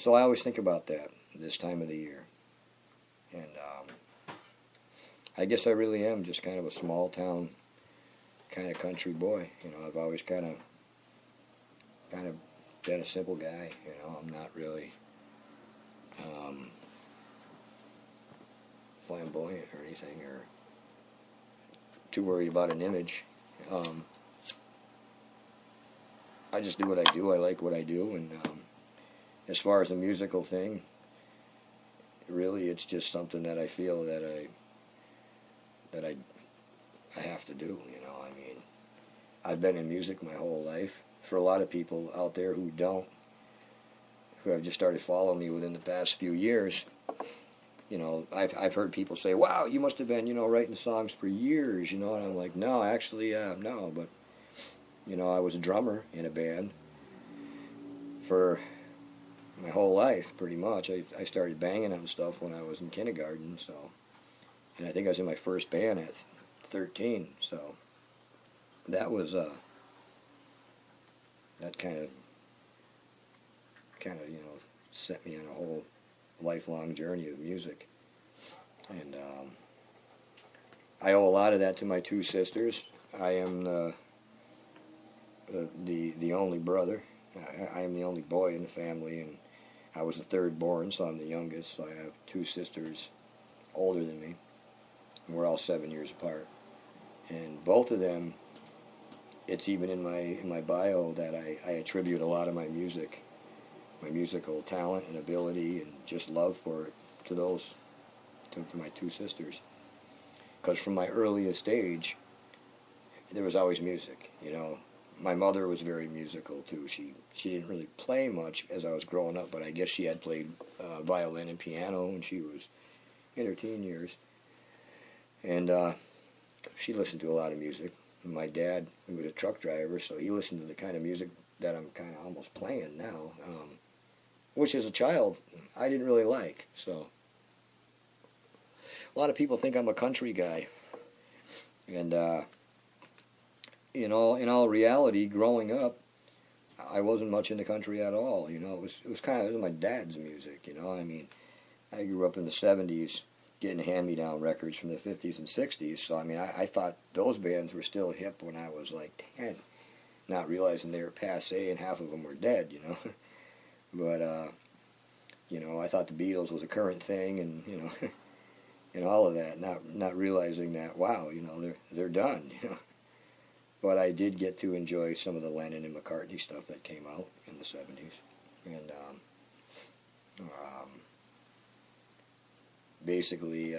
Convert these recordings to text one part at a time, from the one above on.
So I always think about that this time of the year. And I guess I really am just kind of a small town kind of country boy. You know, I've always kind of been a simple guy. You know, I'm not really flamboyant or anything, or too worried about an image. I just do what I do. I like what I do, and as far as the musical thing, really, it's just something that I feel that I have to do. You know, I mean, I've been in music my whole life. For a lot of people out there who have just started following me within the past few years, you know, I've heard people say, "Wow, you must have been, you know, writing songs for years," you know, and I'm like, "No, actually, no, but you know, I was a drummer in a band for my whole life, pretty much. I started banging on stuff when I was in kindergarten, so, and I think I was in my first band at 13, so that was that kind of you know, set me on a whole lifelong journey of music. And I owe a lot of that to my two sisters. I am the only brother. I am the only boy in the family, and I was the third born, so I'm the youngest. So I have two sisters older than me, and we're all 7 years apart. And both of them, it's even in my bio that I attribute a lot of my music, my musical talent and ability, and just love for it to my two sisters. Because from my earliest age, there was always music. You know, my mother was very musical too. She didn't really play much as I was growing up, but I guess she had played violin and piano when she was in her teen years. And she listened to a lot of music. And my dad, he was a truck driver, so he listened to the kind of music that I'm kind of almost playing now, which as a child I didn't really like. So a lot of people think I'm a country guy, and in all reality, growing up, I wasn't much into country at all. You know, it was my dad's music. You know, I mean, I grew up in the '70s, getting hand-me-down records from the '50s and '60s. So I mean, I thought those bands were still hip when I was like 10, not realizing they were passé and half of them were dead. You know, but you know, I thought the Beatles was a current thing, and you know, and all of that. Not realizing that, wow, you know, they're done. You know. But I did get to enjoy some of the Lennon and McCartney stuff that came out in the '70s. And basically,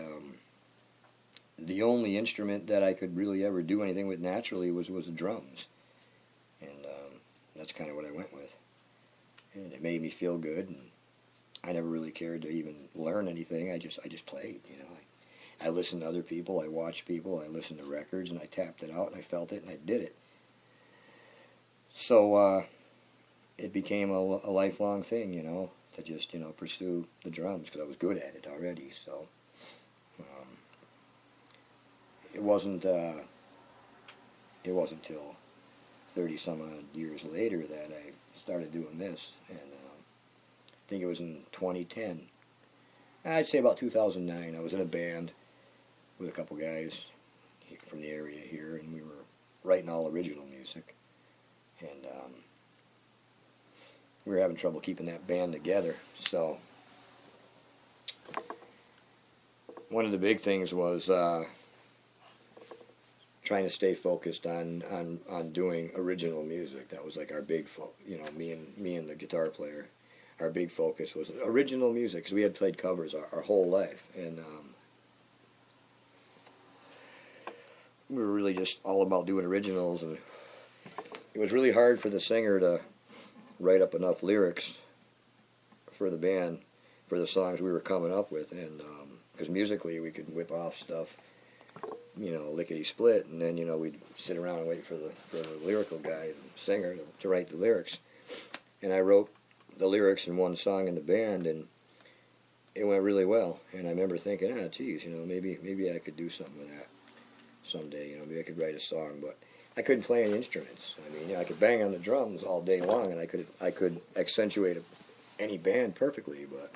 the only instrument that I could really ever do anything with naturally was the drums. And that's kind of what I went with. And it made me feel good, and I never really cared to even learn anything. I just played, you know. I listened to other people, I watched people, I listened to records, and I tapped it out, and I felt it, and I did it. So it became a lifelong thing, you know, to just, you know, pursue the drums, because I was good at it already. So it wasn't till 30-some-odd years later that I started doing this, and I think it was in 2010. I'd say about 2009, I was in a band with a couple guys from the area here, and we were writing all original music. And we were having trouble keeping that band together. So one of the big things was trying to stay focused on doing original music. That was like our big, you know, me and the guitar player. Our big focus was original music, because we had played covers our whole life, and we were really just all about doing originals. And it was really hard for the singer to write up enough lyrics for the band for the songs we were coming up with, and because musically we could whip off stuff, you know, lickety-split, and then, you know, we'd sit around and wait for the lyrical guy, the singer, to write the lyrics. And I wrote the lyrics in one song in the band, and it went really well. And I remember thinking, geez, you know, maybe I could do something with that someday. You know, maybe I could write a song, but I couldn't play any instruments. I mean, you know, I could bang on the drums all day long, and I could accentuate any band perfectly, but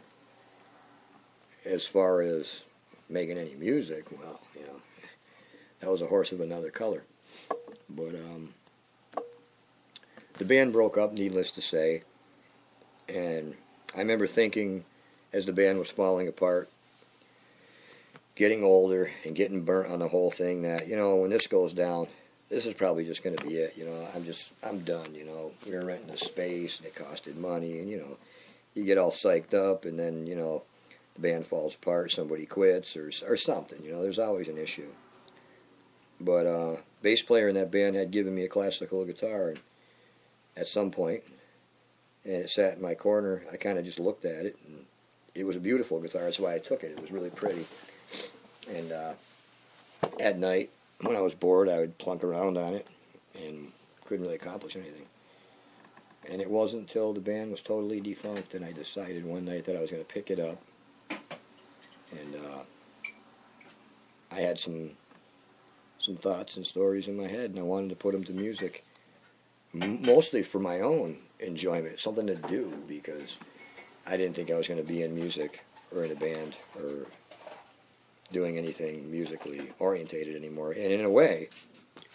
as far as making any music, well, you know, that was a horse of another color. But the band broke up, needless to say, and I remember thinking, as the band was falling apart, getting older and getting burnt on the whole thing, that, you know, when this goes down, this is probably just going to be it. You know, I'm done. You know, we were renting a space and it costed money, and, you know, you get all psyched up, and then, you know, the band falls apart, somebody quits or something. You know, there's always an issue. But bass player in that band had given me a classical guitar, and at some point, and it sat in my corner. I kind of just looked at it, and it was a beautiful guitar. That's why I took it. It was really pretty. And at night, when I was bored, I would plunk around on it and couldn't really accomplish anything. And it wasn't until the band was totally defunct and I decided one night that I was going to pick it up. And I had some thoughts and stories in my head, and I wanted to put them to music, mostly for my own enjoyment, something to do, because I didn't think I was going to be in music or in a band or doing anything musically orientated anymore. And in a way,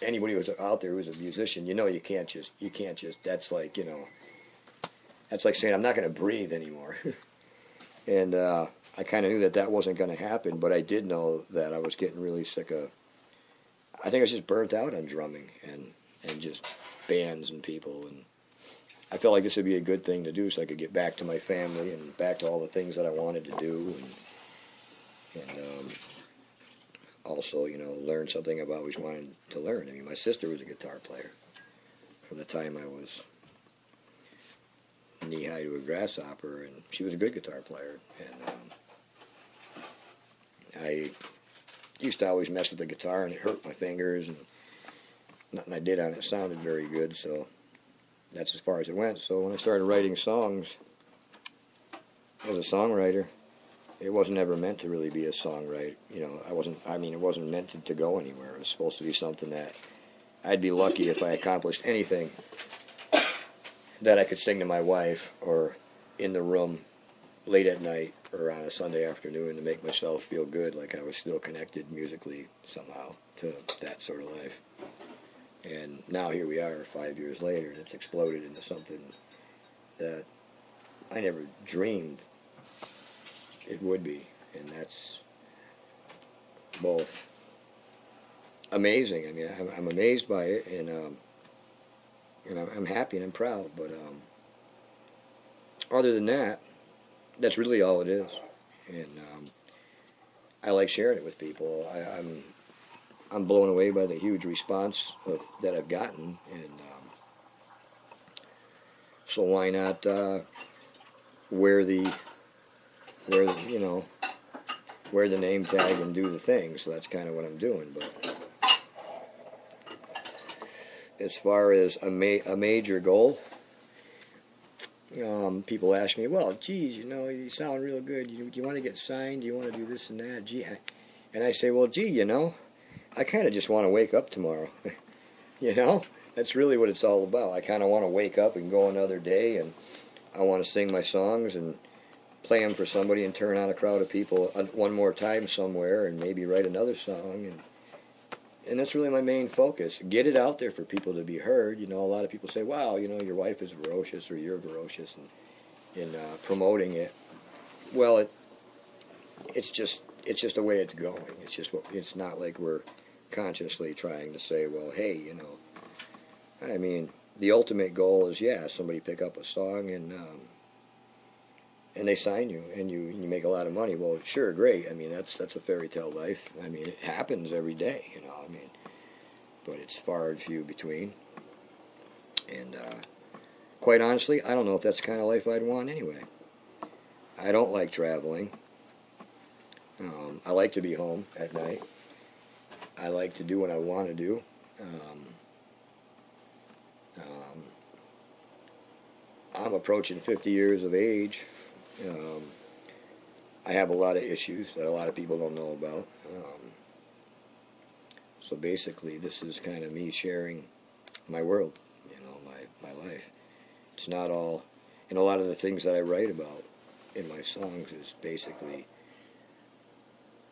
anybody who's out there who's a musician, you know, you can't just, that's like, you know, that's like saying I'm not going to breathe anymore. And I kind of knew that that wasn't going to happen, but I did know that I was getting really sick of, I think I was just burnt out on drumming and just bands and people, and I felt like this would be a good thing to do so I could get back to my family and back to all the things that I wanted to do, and also, you know, learn something I've always wanted to learn. I mean, my sister was a guitar player from the time I was knee-high to a grasshopper, and she was a good guitar player, and I used to always mess with the guitar, and it hurt my fingers, and nothing I did on it sounded very good, so that's as far as it went. So when I started writing songs as a songwriter, it wasn't ever meant to really be a songwriter. You know, it wasn't meant to go anywhere. It was supposed to be something that I'd be lucky if I accomplished anything that I could sing to my wife or in the room late at night or on a Sunday afternoon to make myself feel good, like I was still connected musically somehow to that sort of life. And now here we are 5 years later, and it's exploded into something that I never dreamed it would be. And that's both amazing. I mean, I'm amazed by it, and I'm happy and I'm proud. But other than that, that's really all it is. And I like sharing it with people. I'm blown away by the huge response that I've gotten, and so why not wear the name tag and do the thing. So that's kind of what I'm doing. But as far as a major goal, people ask me, well, geez, you know, you sound real good. Do you want to get signed? Do you want to do this and that? And I say, well, gee, you know, I kind of just want to wake up tomorrow. You know, that's really what it's all about. I kind of want to wake up and go another day, and I want to sing my songs and play them for somebody and turn on a crowd of people one more time somewhere, and maybe write another song. And that's really my main focus. Get it out there for people to be heard. You know, a lot of people say, wow, you know, your wife is ferocious or you're ferocious in promoting it. Well, it's just the way it's going. It's not like we're consciously trying to say, well, hey, you know, I mean, the ultimate goal is, yeah, somebody pick up a song and they sign you and you make a lot of money. Well, sure, great. I mean, that's a fairy tale life. I mean, it happens every day, you know. I mean, but it's far and few between. And quite honestly, I don't know if that's the kind of life I'd want anyway. I don't like traveling. I like to be home at night. I like to do what I want to do. I'm approaching 50 years of age. I have a lot of issues that a lot of people don't know about. So basically, this is kind of me sharing my world, you know, my life. It's not all And a lot of the things that I write about in my songs is basically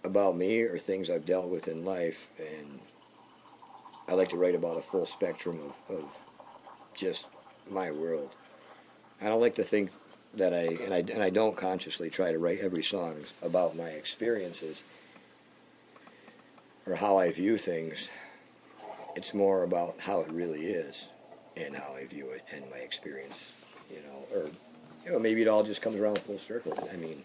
about me or things I've dealt with in life. And I like to write about a full spectrum of just my world. I don't like to think that I don't consciously try to write every song about my experiences or how I view things. It's more about how it really is and how I view it and my experience, or maybe it all just comes around full circle. I mean,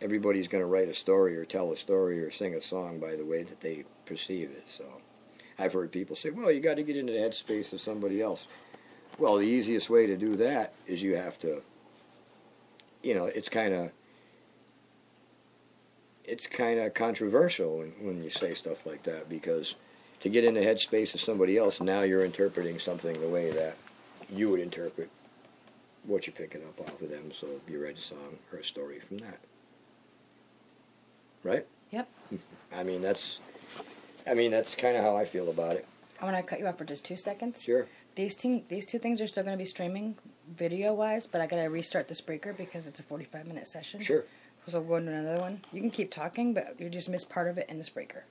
everybody's going to write a story or tell a story or sing a song by the way that they perceive it. So I've heard people say, well, you got to get into the headspace of somebody else. Well, the easiest way to do that is you have to, it's kind of controversial when you say stuff like that, because to get in the headspace of somebody else, now you're interpreting something the way that you would interpret what you're picking up off of them. So you write a song or a story from that. Right? Yep. I mean, that's kind of how I feel about it. I want to cut you off for just 2 seconds. Sure. These two things are still going to be streaming video-wise, but I got to restart the Spreaker because it's a 45-minute session. Sure. So we'll go into another one. You can keep talking, but you just missed part of it in the Spreaker.